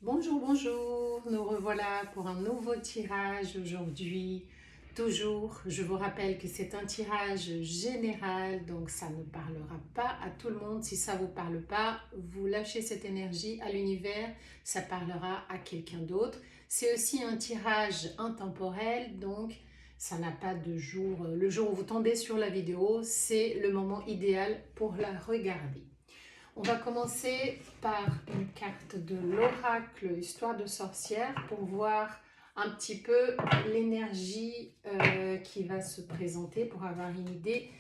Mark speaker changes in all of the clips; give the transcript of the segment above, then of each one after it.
Speaker 1: Bonjour, bonjour, nous revoilà pour un nouveau tirage aujourd'hui. Toujours, je vous rappelle que c'est un tirage général, donc ça ne parlera pas à tout le monde. Si ça ne vous parle pas, vous lâchez cette énergie à l'univers, ça parlera à quelqu'un d'autre. C'est aussi un tirage intemporel, donc ça n'a pas de jour. Le jour où vous tombez sur la vidéo, c'est le moment idéal pour la regarder. On va commencer par une carte de l'oracle Histoire de sorcière pour voir un petit peu l'énergie qui va se présenter, pour avoir une idée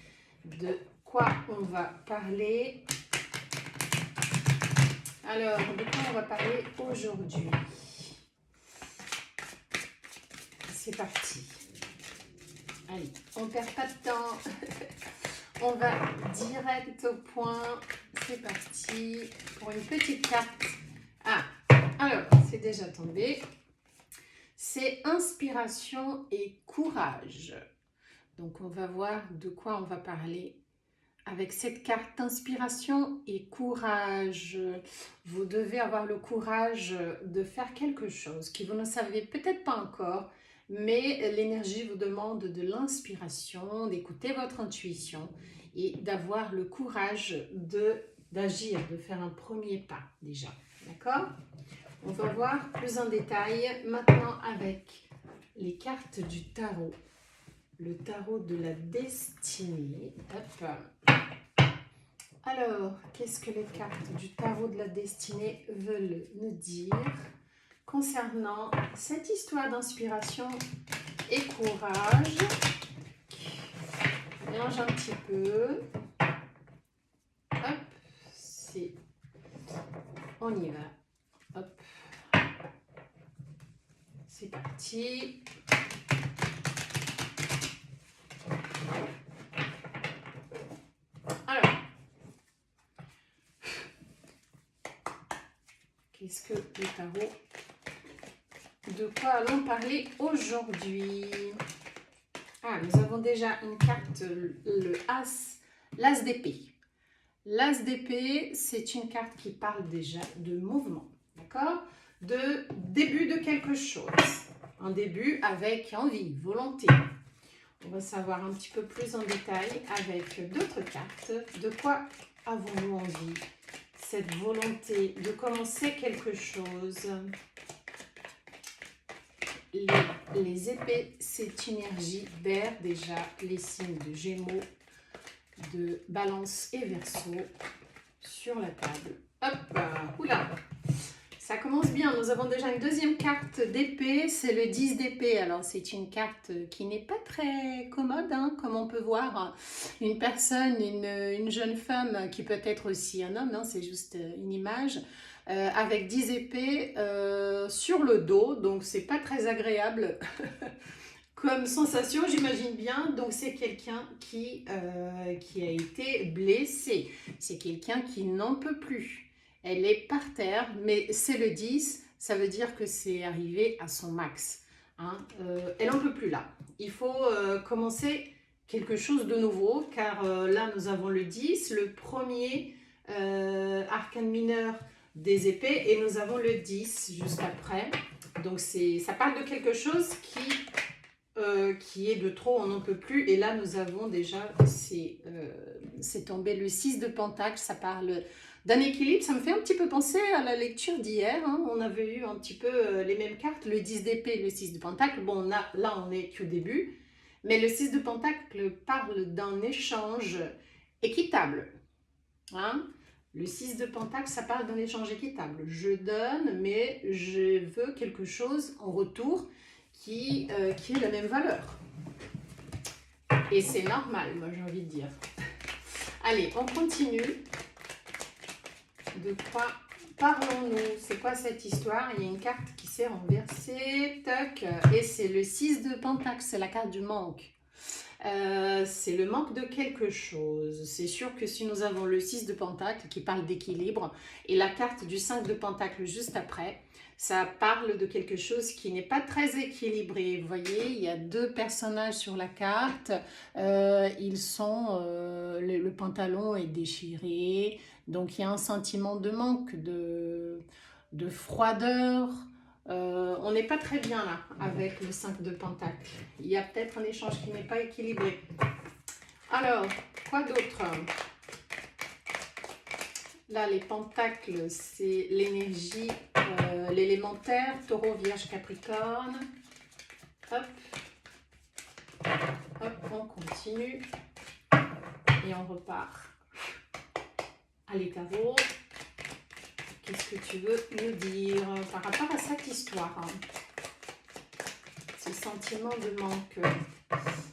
Speaker 1: de quoi on va parler. Alors, de quoi on va parler aujourd'hui? C'est parti. Allez, on ne perd pas de temps. On va direct au point. C'est parti pour une petite carte. Ah, alors, c'est déjà tombé. C'est inspiration et courage. Donc, on va voir de quoi on va parler avec cette carte inspiration et courage. Vous devez avoir le courage de faire quelque chose que vous ne savez peut-être pas encore, mais l'énergie vous demande de l'inspiration, d'écouter votre intuition et d'avoir le courage d'agir, de faire un premier pas déjà. D'accord? On va voir plus en détail maintenant avec les cartes du tarot. Le tarot de la destinée. Hop. Alors, qu'est-ce que les cartes du tarot de la destinée veulent nous dire concernant cette histoire d'inspiration et courage? Mélange un petit peu. Hop, c'est... On y va. Hop. C'est parti. Alors, qu'est-ce que le tarot? De quoi allons parler aujourd'hui? Ah, nous avons déjà une carte, le As, l'As d'épée. L'As d'épée, c'est une carte qui parle déjà de mouvement, d'accord? De début de quelque chose. Un début avec envie, volonté. On va savoir un petit peu plus en détail avec d'autres cartes. De quoi avons-nous envie? Cette volonté de commencer quelque chose. Les épées, c'est une énergie d'air déjà. Les signes de Gémeaux, de Balance et Verseau sur la table. Hop, oula, ça commence bien. Nous avons déjà une deuxième carte d'épée, c'est le 10 d'épée. Alors c'est une carte qui n'est pas très commode, hein, comme on peut voir. Une personne, une jeune femme, qui peut être aussi un homme, hein, c'est juste une image, avec 10 épées sur le dos, donc c'est pas très agréable. Comme sensation, j'imagine bien, donc c'est quelqu'un qui a été blessé. C'est quelqu'un qui n'en peut plus. Elle est par terre, mais c'est le 10, ça veut dire que c'est arrivé à son max. Hein. Elle n'en peut plus là. Il faut commencer quelque chose de nouveau, car là nous avons le 10, le premier arcane mineur des épées, et nous avons le 10 juste après. Donc ça parle de quelque chose qui est de trop, on n'en peut plus. Et là, nous avons déjà, c'est tombé le 6 de Pentacle, ça parle d'un équilibre. Ça me fait un petit peu penser à la lecture d'hier. Hein. On avait eu un petit peu les mêmes cartes, le 10 d'épée et le 6 de Pentacle. Bon, là, on est qu'au début. Mais le 6 de Pentacle parle d'un échange équitable. Hein. Le 6 de Pentacle, ça parle d'un échange équitable. Je donne, mais je veux quelque chose en retour qui ait la même valeur. Et c'est normal, moi j'ai envie de dire. Allez, on continue. De quoi parlons-nous? C'est quoi cette histoire? Il y a une carte qui s'est renversée. Tac. Et c'est le 6 de Pentacle, c'est la carte du manque. C'est le manque de quelque chose. C'est sûr que si nous avons le 6 de Pentacle qui parle d'équilibre et la carte du 5 de Pentacle juste après, ça parle de quelque chose qui n'est pas très équilibré. Vous voyez, il y a deux personnages sur la carte. Le pantalon est déchiré. Donc, il y a un sentiment de manque, de froideur. On n'est pas très bien là avec le 5 de Pentacle. Il y a peut-être un échange qui n'est pas équilibré. Alors, quoi d'autre? Là, les pentacles, c'est l'énergie, l'élémentaire, taureau, vierge, capricorne. Hop. Hop, on continue. Et on repart. Allez, tarot. Qu'est-ce que tu veux nous dire par rapport à cette histoire? Ces sentiments de manque,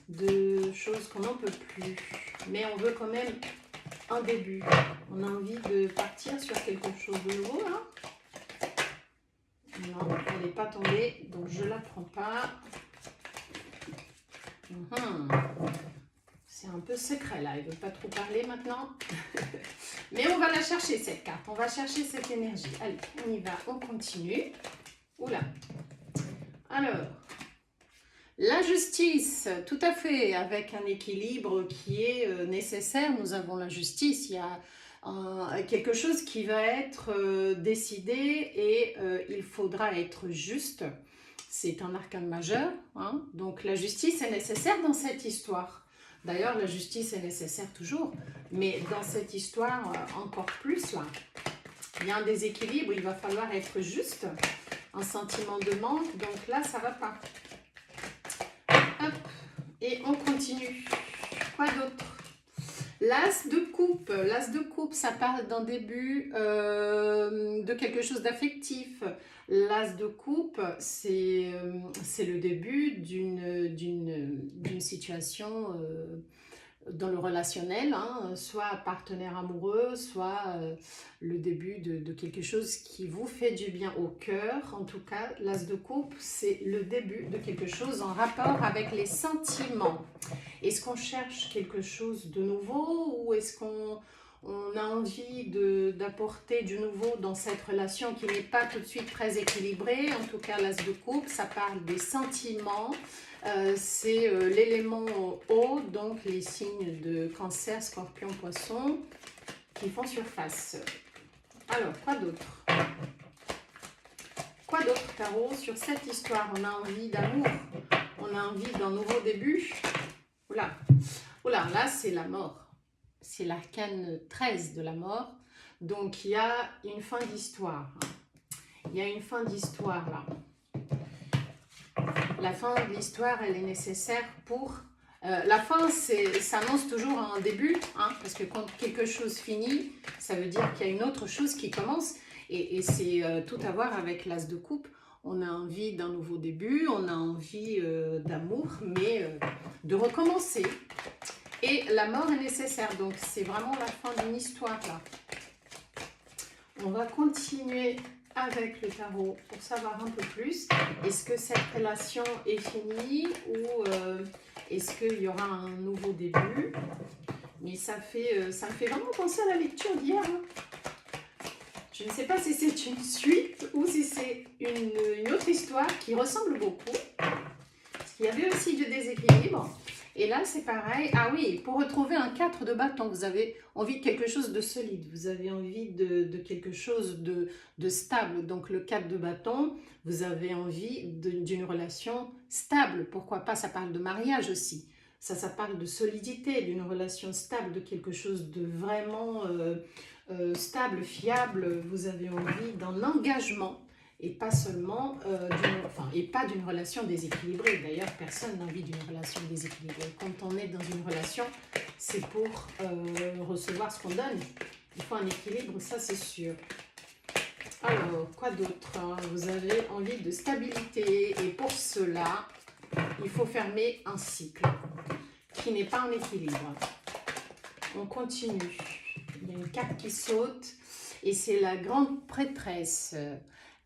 Speaker 1: de choses qu'on n'en peut plus. Mais on veut quand même un début. On a envie de partir sur quelque chose de nouveau, là. Non, elle n'est pas tombée, donc je ne la prends pas. C'est un peu secret, là. Elle ne veut pas trop parler maintenant. Mais on va la chercher, cette carte. On va chercher cette énergie. Allez, on y va. On continue. Oula. Alors, la justice, tout à fait, avec un équilibre qui est nécessaire. Nous avons la justice. Il y a quelque chose qui va être décidé et il faudra être juste. C'est un arcane majeur, hein. Donc la justice est nécessaire dans cette histoire. D'ailleurs, la justice est nécessaire toujours, mais dans cette histoire, encore plus là. Il y a un déséquilibre, il va falloir être juste, un sentiment de manque, donc là, ça ne va pas. Hop, et on continue. Quoi d'autre? L'as de coupe. L'as de coupe, ça parle d'un début de quelque chose d'affectif. L'as de coupe, c'est le début d'une situation dans le relationnel, hein, soit partenaire amoureux, soit le début de quelque chose qui vous fait du bien au cœur. En tout cas, l'as de coupe, c'est le début de quelque chose en rapport avec les sentiments. Est-ce qu'on cherche quelque chose de nouveau ou est-ce qu'on a envie d'apporter du nouveau dans cette relation qui n'est pas tout de suite très équilibrée? En tout cas, l'as de coupe, ça parle des sentiments. C'est l'élément eau, donc les signes de Cancer, Scorpion, Poisson qui font surface. Alors, quoi d'autre? Quoi d'autre, Tarot, sur cette histoire? On a envie d'amour, on a envie d'un nouveau début. Oula, oula, là c'est la mort. C'est l'arcane 13 de la mort. Donc il y a une fin d'histoire. Il y a une fin d'histoire là. La fin de l'histoire, elle est nécessaire pour... la fin, ça annonce toujours un début, hein, parce que quand quelque chose finit, ça veut dire qu'il y a une autre chose qui commence. Et c'est tout à voir avec l'as de coupe. On a envie d'un nouveau début, on a envie d'amour, mais de recommencer. Et la mort est nécessaire, donc c'est vraiment la fin d'une histoire là. On va continuer avec le tarot pour savoir un peu plus. Est-ce que cette relation est finie ou est-ce qu'il y aura un nouveau début? Mais ça me fait vraiment penser à la lecture d'hier. Hein. Je ne sais pas si c'est une suite ou si c'est une autre histoire qui ressemble beaucoup. Parce qu'il y avait aussi du déséquilibre. Et là, c'est pareil. Ah oui, pour retrouver un 4 de bâton, vous avez envie de quelque chose de solide. Vous avez envie de quelque chose de stable. Donc, le 4 de bâton, vous avez envie d'une relation stable. Pourquoi pas? Ça parle de mariage aussi. Ça parle de solidité, d'une relation stable, de quelque chose de vraiment stable, fiable. Vous avez envie d'un engagement. Et pas seulement d'une relation déséquilibrée. D'ailleurs, personne n'a envie d'une relation déséquilibrée. Quand on est dans une relation, c'est pour recevoir ce qu'on donne. Il faut un équilibre, ça c'est sûr. Alors, quoi d'autre? Vous avez envie de stabilité et pour cela, il faut fermer un cycle qui n'est pas en équilibre. On continue. Il y a une carte qui saute et c'est la grande prêtresse.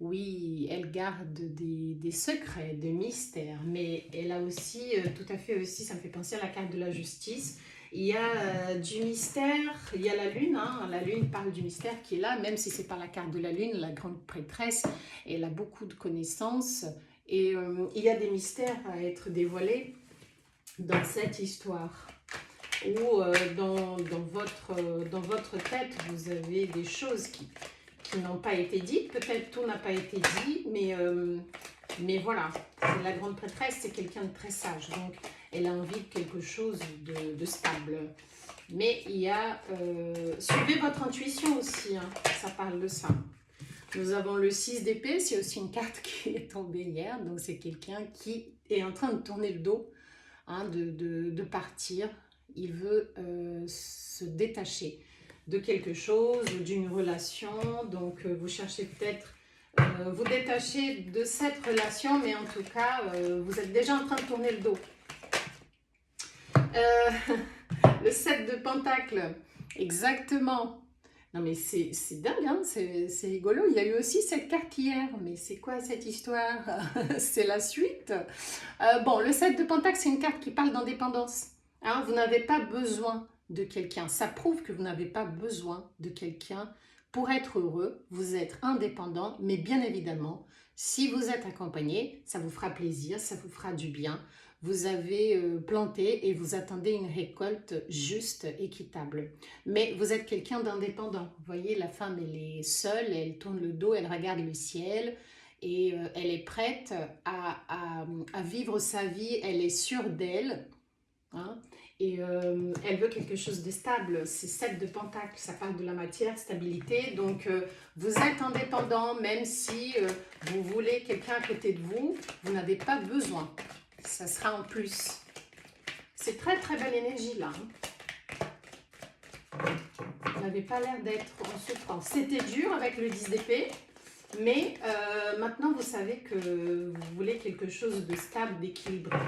Speaker 1: Oui, elle garde des secrets, des mystères, mais elle a aussi, tout à fait aussi, ça me fait penser à la carte de la justice. Il y a du mystère, il y a la lune, hein, la lune parle du mystère qui est là, même si c'est pas la carte de la lune, la grande prêtresse, elle a beaucoup de connaissances et il y a des mystères à être dévoilés dans cette histoire. Ou dans votre tête, vous avez des choses qui n'ont pas été dites. Peut-être tout n'a pas été dit, mais voilà. La grande prêtresse, c'est quelqu'un de très sage. Donc, elle a envie de quelque chose de stable. Mais il y a... suivez votre intuition aussi, hein, ça parle de ça. Nous avons le 6 d'épée, c'est aussi une carte qui est tombée hier. Donc, c'est quelqu'un qui est en train de tourner le dos, hein, de partir. Il veut se détacher de quelque chose, d'une relation. Donc, vous cherchez peut-être vous détacher de cette relation, mais en tout cas, vous êtes déjà en train de tourner le dos. Le 7 de Pentacle, exactement. Non mais c'est dingue, hein, c'est rigolo. Il y a eu aussi cette carte hier, mais c'est quoi cette histoire? C'est la suite. Bon, le 7 de Pentacle, c'est une carte qui parle d'indépendance. Hein, vous n'avez pas besoin de quelqu'un. Ça prouve que vous n'avez pas besoin de quelqu'un pour être heureux. Vous êtes indépendant, mais bien évidemment, si vous êtes accompagné, ça vous fera plaisir, ça vous fera du bien. Vous avez planté et vous attendez une récolte juste, équitable. Mais vous êtes quelqu'un d'indépendant. Vous voyez, la femme, elle est seule, elle tourne le dos, elle regarde le ciel et elle est prête à vivre sa vie, elle est sûre d'elle. Hein, et elle veut quelque chose de stable. C'est 7 de Pentacle, ça parle de la matière, stabilité. Donc, vous êtes indépendant, même si vous voulez quelqu'un à côté de vous, vous n'avez pas besoin. Ça sera en plus. C'est très très belle énergie là. Vous n'avez pas l'air d'être en souffrance. C'était dur avec le 10 d'épée, mais maintenant vous savez que vous voulez quelque chose de stable, d'équilibré.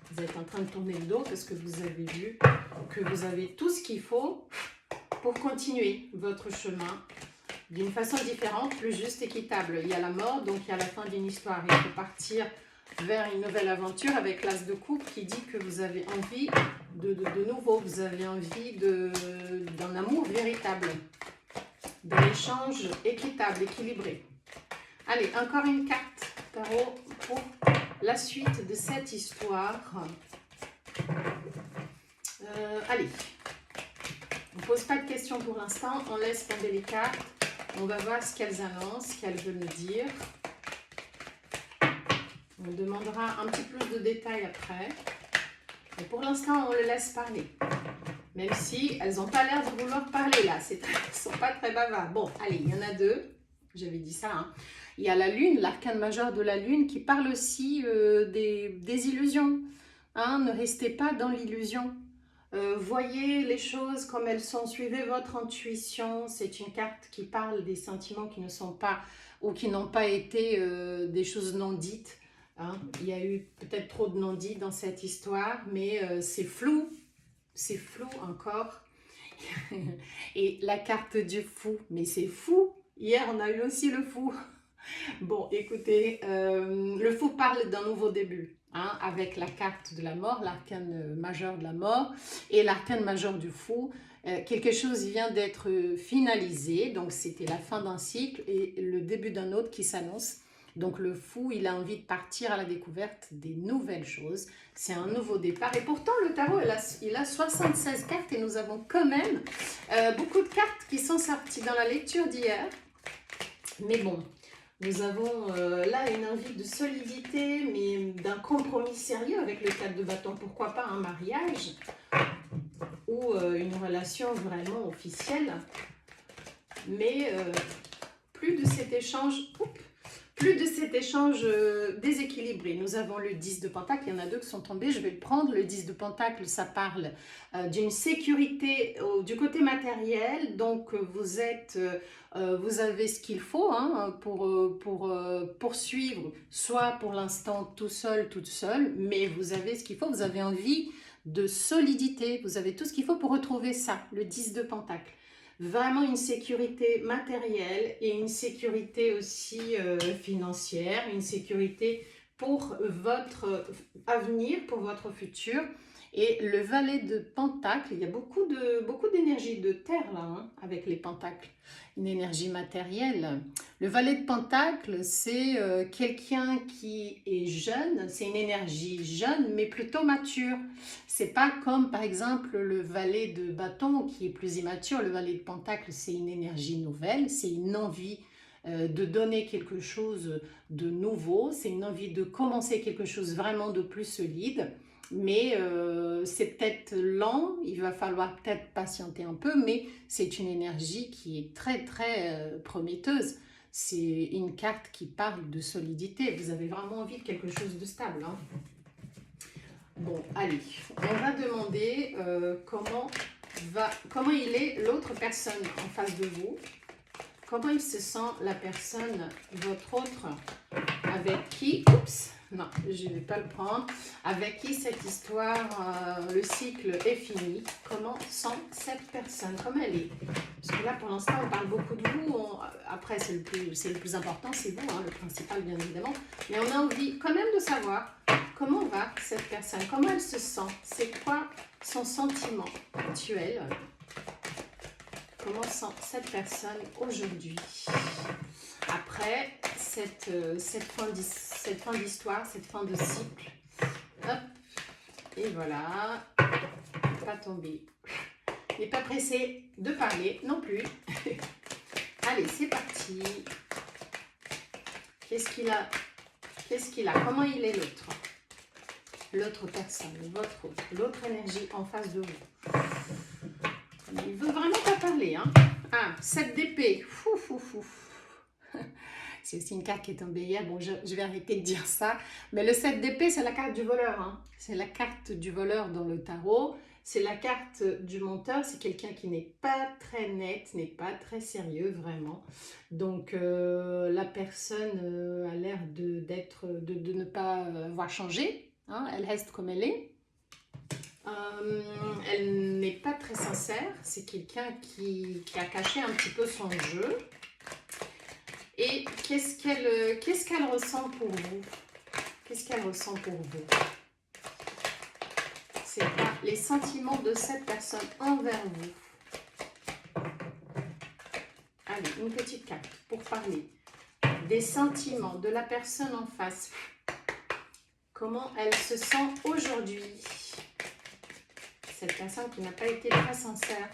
Speaker 1: Vous êtes en train de tourner le dos parce que vous avez vu que vous avez tout ce qu'il faut pour continuer votre chemin d'une façon différente, plus juste, équitable. Il y a la mort, donc il y a la fin d'une histoire. Il faut partir vers une nouvelle aventure avec l'As de coupe qui dit que vous avez envie de nouveau, vous avez envie d'un amour véritable, d'un échange équitable, équilibré. Allez, encore une carte tarot pour la suite de cette histoire. Allez, on ne pose pas de questions pour l'instant, on laisse tomber les cartes, on va voir ce qu'elles annoncent, ce qu'elles veulent nous dire. On demandera un petit plus de détails après. Mais pour l'instant, on le laisse parler. Même si elles n'ont pas l'air de vouloir parler là. Elles ne sont pas très bavards. Bon, allez, il y en a deux. J'avais dit ça. Hein. Il y a la lune, l'arcane majeur de la lune, qui parle aussi des illusions. Hein, ne restez pas dans l'illusion. Voyez les choses comme elles sont. Suivez votre intuition. C'est une carte qui parle des sentiments qui ne sont pas ou qui n'ont pas été des choses non dites. Hein, il y a eu peut-être trop de non-dits dans cette histoire, mais c'est flou encore. Et la carte du fou, mais c'est fou. Hier, on a eu aussi le fou. Bon, écoutez, le fou parle d'un nouveau début, hein, avec la carte de la mort, l'arcane majeur de la mort et l'arcane majeur du fou. Quelque chose vient d'être finalisé, donc c'était la fin d'un cycle et le début d'un autre qui s'annonce. Donc le fou, il a envie de partir à la découverte des nouvelles choses. C'est un nouveau départ. Et pourtant, le tarot, il a 76 cartes et nous avons quand même beaucoup de cartes qui sont sorties dans la lecture d'hier. Mais bon, nous avons là une envie de solidité, mais d'un compromis sérieux avec le 4 de bâton. Pourquoi pas un mariage ou une relation vraiment officielle. Mais plus de cet échange... Plus de cet échange déséquilibré. Nous avons le 10 de Pentacle, il y en a deux qui sont tombés, je vais le prendre. Le 10 de Pentacle, ça parle d'une sécurité du côté matériel. Donc, vous avez ce qu'il faut hein, pour poursuivre, soit pour l'instant tout seul, toute seule, mais vous avez ce qu'il faut, vous avez envie de solidité, vous avez tout ce qu'il faut pour retrouver ça, le 10 de Pentacle. Vraiment une sécurité matérielle et une sécurité aussi financière, une sécurité pour votre avenir, pour votre futur. Et le valet de Pentacle, il y a beaucoup d'énergie de terre là, hein, avec les pentacles, une énergie matérielle. Le valet de Pentacle, c'est quelqu'un qui est jeune, c'est une énergie jeune, mais plutôt mature. C'est pas comme par exemple le valet de Bâton qui est plus immature. Le valet de Pentacle, c'est une énergie nouvelle, c'est une envie de donner quelque chose de nouveau, c'est une envie de commencer quelque chose vraiment de plus solide. Mais c'est peut-être lent, il va falloir peut-être patienter un peu, mais c'est une énergie qui est très très prometteuse. C'est une carte qui parle de solidité. Vous avez vraiment envie de quelque chose de stable, hein. Bon, allez, on va demander comment il est l'autre personne en face de vous. Comment il se sent la personne, votre autre, avec qui, oups, non, je ne vais pas le prendre, avec qui cette histoire, le cycle est fini. Comment sent cette personne, comment elle est? Parce que là, pour l'instant, on parle beaucoup de vous. Après, c'est le plus important, c'est vous, hein, le principal, bien évidemment. Mais on a envie quand même de savoir comment va cette personne, comment elle se sent, c'est quoi son sentiment actuel. Comment sent cette personne aujourd'hui après cette fin d'histoire, cette fin de cycle. Hop, et voilà, pas tomber. N'est pas pressé de parler non plus. Allez, c'est parti. Qu'est-ce qu'il a? Qu'est-ce qu'il a? Comment il est l'autre? L'autre personne, votre autre, l'autre énergie en face de vous. Il veut vraiment pas parler, hein. Ah, 7 d'épée. Fou, fou, fou. C'est aussi une carte qui est tombée hier. Bon, je vais arrêter de dire ça. Mais le 7 d'épée, c'est la carte du voleur, hein. C'est la carte du voleur dans le tarot. C'est la carte du menteur. C'est quelqu'un qui n'est pas très net, n'est pas très sérieux, vraiment. Donc, la personne a l'air de ne pas avoir changé, hein. Elle reste comme elle est. Elle n'est pas très sincère, c'est quelqu'un qui a caché un petit peu son jeu. Et qu'est-ce qu'elle ressent pour vous? Qu'est-ce qu'elle ressent pour vous? C'est quoi les sentiments de cette personne envers vous? Allez, une petite carte pour parler des sentiments de la personne en face. Comment elle se sent aujourd'hui? Cette personne qui n'a pas été très sincère.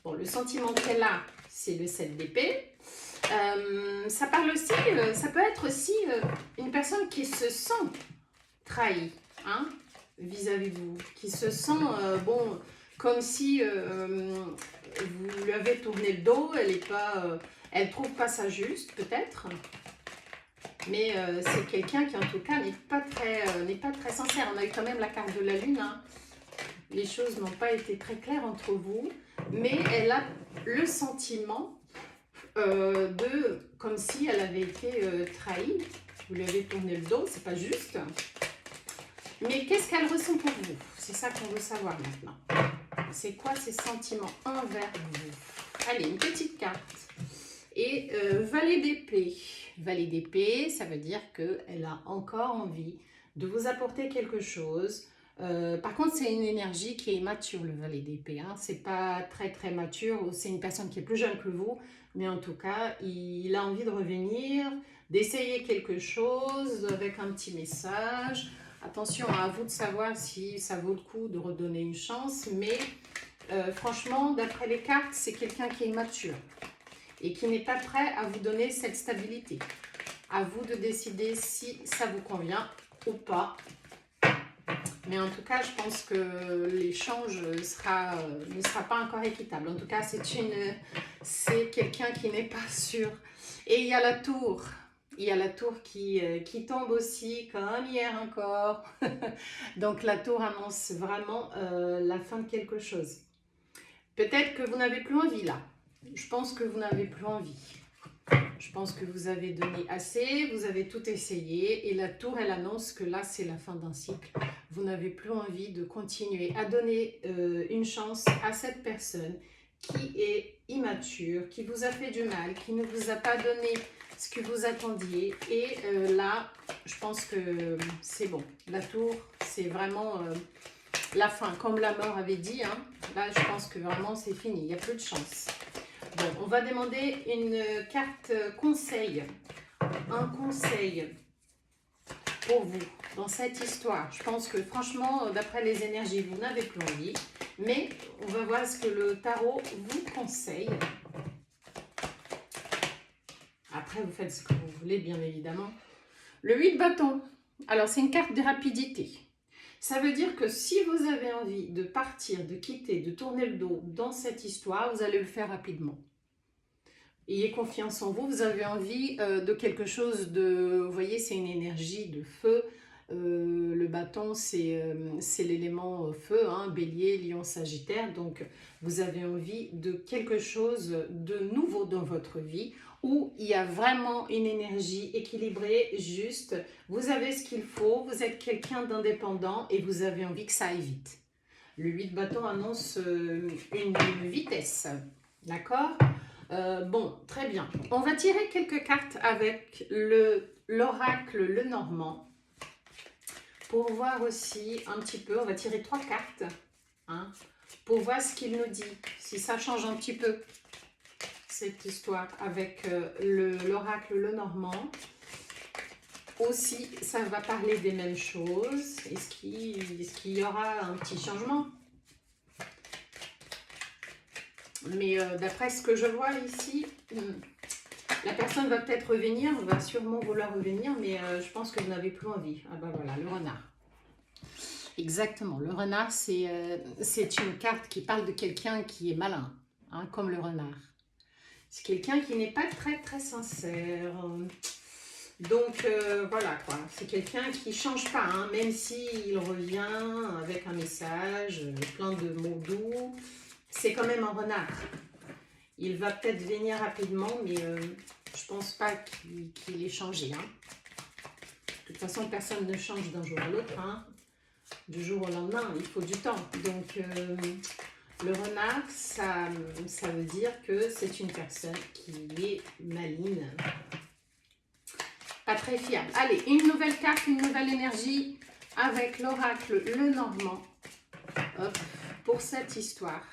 Speaker 1: Bon, le sentiment qu'elle a, c'est le 7 d'épée. Ça parle aussi, ça peut être aussi une personne qui se sent trahie, hein, vis-à-vis de vous, qui se sent, bon, comme si vous lui avez tourné le dos, elle trouve pas ça juste, peut-être. Mais c'est quelqu'un qui, en tout cas, n'est pas très sincère. On a eu quand même la carte de la lune, hein. Les choses n'ont pas été très claires entre vous, mais elle a le sentiment comme si elle avait été trahie. Vous lui avez tourné le dos, c'est pas juste. Mais qu'est-ce qu'elle ressent pour vous? C'est ça qu'on veut savoir maintenant. C'est quoi ses sentiments envers vous? Allez, une petite carte. Et valet d'épée. Valet d'épée, ça veut dire qu'elle a encore envie de vous apporter quelque chose. Par contre, c'est une énergie qui est mature, le valet d'épée, hein. C'est pas très très mature, c'est une personne qui est plus jeune que vous, mais en tout cas, il a envie de revenir, d'essayer quelque chose avec un petit message. Attention, à vous de savoir si ça vaut le coup de redonner une chance, mais franchement, d'après les cartes, c'est quelqu'un qui est mature et qui n'est pas prêt à vous donner cette stabilité. À vous de décider si ça vous convient ou pas. Mais en tout cas, je pense que l'échange ne sera pas encore équitable. En tout cas, c'est quelqu'un qui n'est pas sûr. Et il y a la tour. Il y a la tour qui tombe aussi, comme hier encore. Donc la tour annonce vraiment la fin de quelque chose. Peut-être que vous n'avez plus envie là. Je pense que vous n'avez plus envie. Je pense que vous avez donné assez, vous avez tout essayé et la tour, elle annonce que là, c'est la fin d'un cycle. Vous n'avez plus envie de continuer à donner une chance à cette personne qui est immature, qui vous a fait du mal, qui ne vous a pas donné ce que vous attendiez. Et là, je pense que c'est bon. La tour, c'est vraiment la fin. Comme la mort avait dit, hein, là, je pense que vraiment, c'est fini. Il n'y a plus de chance. Bon, on va demander une carte conseil. Un conseil pour vous dans cette histoire. Je pense que franchement, d'après les énergies, vous n'avez plus envie. Mais on va voir ce que le tarot vous conseille. Après, vous faites ce que vous voulez, bien évidemment. Le 8 de bâton. Alors, c'est une carte de rapidité. Ça veut dire que si vous avez envie de partir, de quitter, de tourner le dos dans cette histoire, vous allez le faire rapidement. Ayez confiance en vous. Vous avez envie de quelque chose de... Vous voyez, c'est une énergie de feu. Le bâton, c'est l'élément feu, hein, bélier, lion, sagittaire. Donc, vous avez envie de quelque chose de nouveau dans votre vie où il y a vraiment une énergie équilibrée, juste. Vous avez ce qu'il faut, vous êtes quelqu'un d'indépendant et vous avez envie que ça aille vite. Le 8 de bâton annonce une vitesse, d'accord? Bon, très bien. On va tirer quelques cartes avec l'oracle Lenormand. Pour voir aussi un petit peu, on va tirer 3 cartes, hein, pour voir ce qu'il nous dit, si ça change un petit peu, cette histoire avec l'oracle Lenormand. Aussi, ça va parler des mêmes choses. Est-ce qu'il y aura un petit changement? Mais d'après ce que je vois ici, la personne va peut-être revenir, va sûrement vouloir revenir, mais je pense que vous n'avez plus envie. Ah ben voilà, le renard. Exactement, le renard, c'est une carte qui parle de quelqu'un qui est malin, hein, comme le renard. C'est quelqu'un qui n'est pas très très sincère. Donc voilà quoi, c'est quelqu'un qui ne change pas, hein, même s'il revient avec un message, plein de mots doux. C'est quand même un renard. Il va peut-être venir rapidement, mais je pense pas qu'il ait changé. Hein. De toute façon, personne ne change d'un jour à l'autre. Hein. Du jour au lendemain, il faut du temps. Donc, le renard, ça veut dire que c'est une personne qui est maligne. Pas très fiable. Allez, une nouvelle carte, une nouvelle énergie avec l'oracle Lenormand. Hop, pour cette histoire.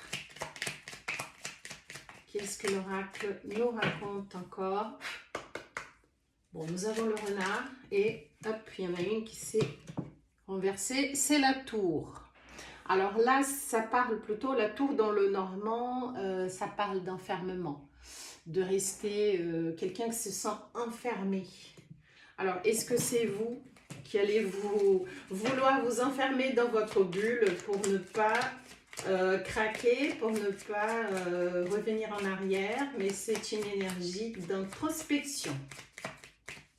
Speaker 1: Qu'est-ce que l'oracle nous raconte encore? Bon, nous avons le renard et hop, il y en a une qui s'est renversée, c'est la tour. Alors là, ça parle plutôt, la tour dans le normand, ça parle d'enfermement, de rester quelqu'un qui se sent enfermé. Alors, est-ce que c'est vous qui allez vouloir vous enfermer dans votre bulle pour ne pas craquer, pour ne pas revenir en arrière, mais c'est une énergie d'introspection.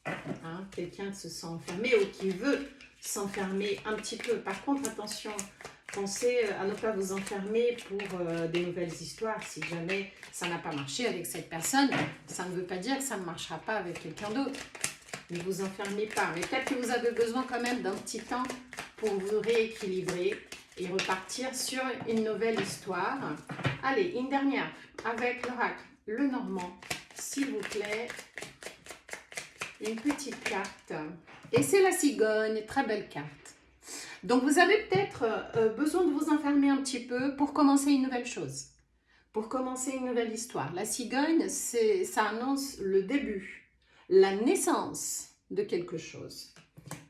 Speaker 1: Hein, quelqu'un qui se sent enfermé ou qui veut s'enfermer un petit peu. Par contre, attention, pensez à ne pas vous enfermer pour des nouvelles histoires. Si jamais ça n'a pas marché avec cette personne, ça ne veut pas dire que ça ne marchera pas avec quelqu'un d'autre. Ne vous enfermez pas. Mais peut-être que vous avez besoin quand même d'un petit temps pour vous rééquilibrer et repartir sur une nouvelle histoire. Allez, une dernière avec l'oracle Lenormand, s'il vous plaît. Une petite carte. Et c'est la cigogne, très belle carte. Donc, vous avez peut-être besoin de vous enfermer un petit peu pour commencer une nouvelle chose. Pour commencer une nouvelle histoire. La cigogne, ça annonce le début, la naissance de quelque chose.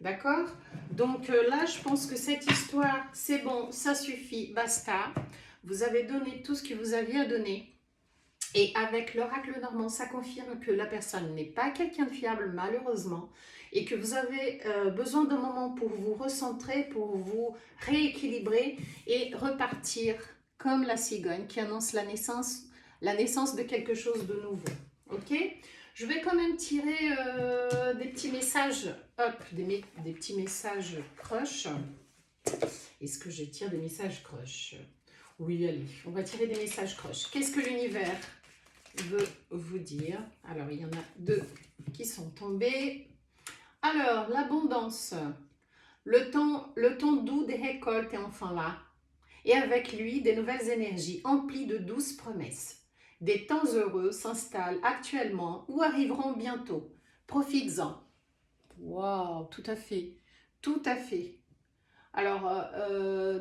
Speaker 1: D'accord? Donc là, je pense que cette histoire, c'est bon, ça suffit, basta. Vous avez donné tout ce que vous aviez à donner. Et avec l'oracle normand, ça confirme que la personne n'est pas quelqu'un de fiable, malheureusement, et que vous avez besoin d'un moment pour vous recentrer, pour vous rééquilibrer et repartir comme la cigogne qui annonce la naissance de quelque chose de nouveau. Ok? Je vais quand même tirer des petits messages, hop, des petits messages crush. Est-ce que je tire des messages crush? Oui, allez, on va tirer des messages crush. Qu'est-ce que l'univers veut vous dire? Alors, il y en a 2 qui sont tombés. Alors, l'abondance. Le temps doux des récoltes est enfin là. Et avec lui, des nouvelles énergies emplies de douces promesses. Des temps heureux s'installent actuellement ou arriveront bientôt. Profites-en. Wow, tout à fait. Tout à fait. Alors,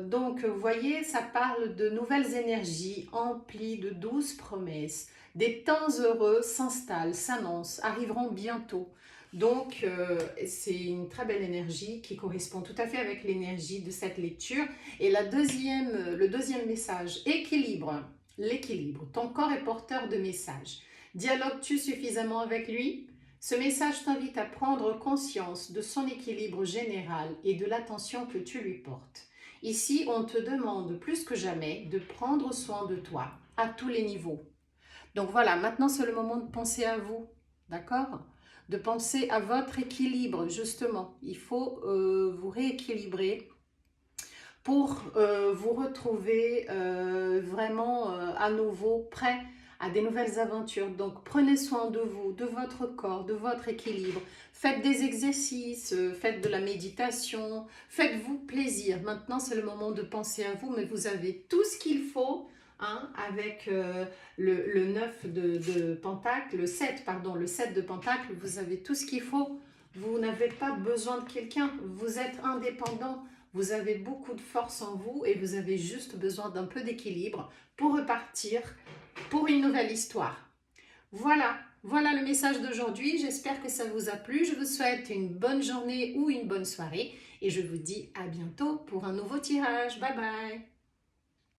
Speaker 1: donc, vous voyez, ça parle de nouvelles énergies emplies de douces promesses. Des temps heureux s'installent, s'annoncent, arriveront bientôt. Donc, c'est une très belle énergie qui correspond tout à fait avec l'énergie de cette lecture. Et le deuxième message, équilibre. L'équilibre. Ton corps est porteur de messages. Dialogues-tu suffisamment avec lui? Ce message t'invite à prendre conscience de son équilibre général et de l'attention que tu lui portes. Ici, on te demande plus que jamais de prendre soin de toi à tous les niveaux. Donc voilà, maintenant c'est le moment de penser à vous, d'accord? De penser à votre équilibre, justement. Il faut vous rééquilibrer pour vous retrouver vraiment à nouveau prêt à des nouvelles aventures. Donc prenez soin de vous, de votre corps, de votre équilibre. Faites des exercices, faites de la méditation, faites-vous plaisir. Maintenant c'est le moment de penser à vous, mais vous avez tout ce qu'il faut. Hein, avec le 9 de Pentacle, le 7, pardon, le 7 de Pentacle, vous avez tout ce qu'il faut. Vous n'avez pas besoin de quelqu'un, vous êtes indépendant. Vous avez beaucoup de force en vous et vous avez juste besoin d'un peu d'équilibre pour repartir pour une nouvelle histoire. Voilà, voilà le message d'aujourd'hui. J'espère que ça vous a plu. Je vous souhaite une bonne journée ou une bonne soirée et je vous dis à bientôt pour un nouveau tirage. Bye bye.